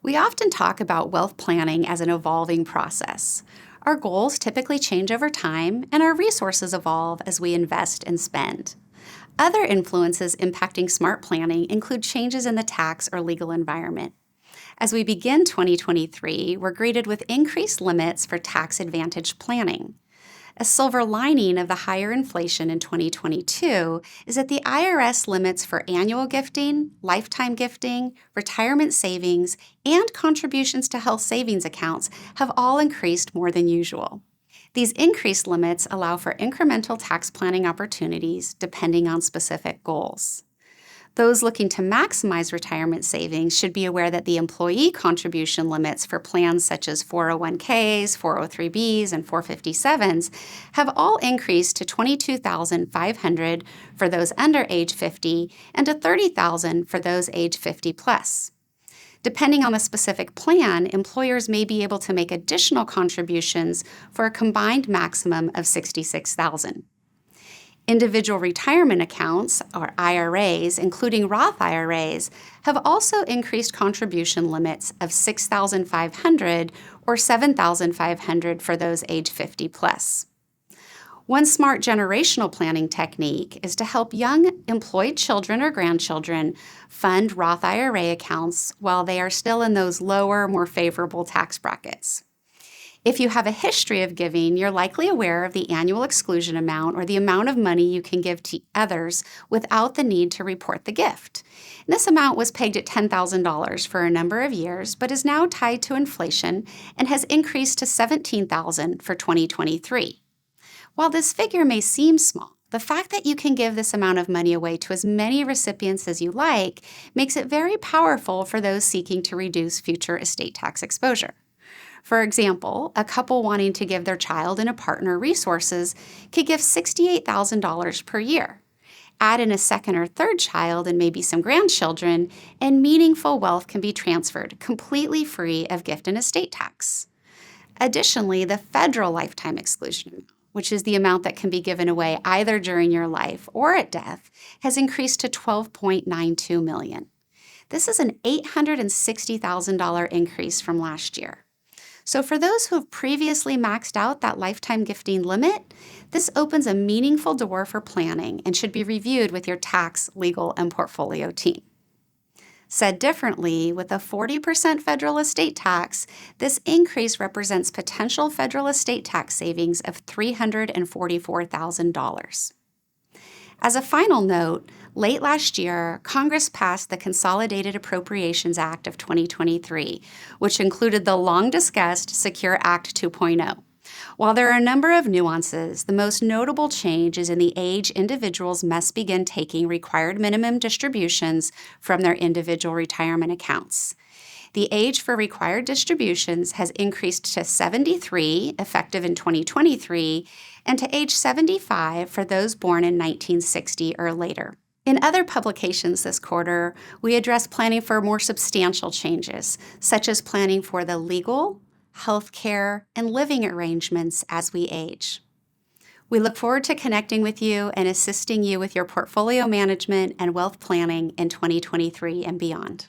We often talk about wealth planning as an evolving process. Our goals typically change over time, and our resources evolve as we invest and spend. Other influences impacting smart planning include changes in the tax or legal environment. As we begin 2023, we're greeted with increased limits for tax-advantaged planning. A silver lining of the higher inflation in 2022 is that the IRS limits for annual gifting, lifetime gifting, retirement savings, and contributions to health savings accounts have all increased more than usual. These increased limits allow for incremental tax planning opportunities depending on specific goals. Those looking to maximize retirement savings should be aware that the employee contribution limits for plans such as 401ks, 403bs, and 457s have all increased to $22,500 for those under age 50 and to $30,000 for those age 50 plus. Depending on the specific plan, employers may be able to make additional contributions for a combined maximum of $66,000. Individual retirement accounts, or IRAs, including Roth IRAs, have also increased contribution limits of $6,500 or $7,500 for those age 50 plus. One smart generational planning technique is to help young employed children or grandchildren fund Roth IRA accounts while they are still in those lower, more favorable tax brackets. If you have a history of giving, you're likely aware of the annual exclusion amount or the amount of money you can give to others without the need to report the gift. And this amount was pegged at $10,000 for a number of years, but is now tied to inflation and has increased to $17,000 for 2023. While this figure may seem small, the fact that you can give this amount of money away to as many recipients as you like makes it very powerful for those seeking to reduce future estate tax exposure. For example, a couple wanting to give their child and a partner resources could give $68,000 per year. Add in a second or third child and maybe some grandchildren, and meaningful wealth can be transferred completely free of gift and estate tax. Additionally, the federal lifetime exclusion amount, which is the amount that can be given away either during your life or at death, has increased to $12.92 million. This is an $860,000 increase from last year. So for those who have previously maxed out that lifetime gifting limit, this opens a meaningful door for planning and should be reviewed with your tax, legal, and portfolio team. Said differently, with a 40% federal estate tax, this increase represents potential federal estate tax savings of $344,000. As a final note, late last year, Congress passed the Consolidated Appropriations Act of 2023, which included the long-discussed Secure Act 2.0. While there are a number of nuances, the most notable change is in the age individuals must begin taking required minimum distributions from their individual retirement accounts. The age for required distributions has increased to 73, effective in 2023, and to age 75 for those born in 1960 or later. In other publications this quarter, we address planning for more substantial changes, such as planning for the legal, healthcare, and living arrangements as we age. We look forward to connecting with you and assisting you with your portfolio management and wealth planning in 2023 and beyond.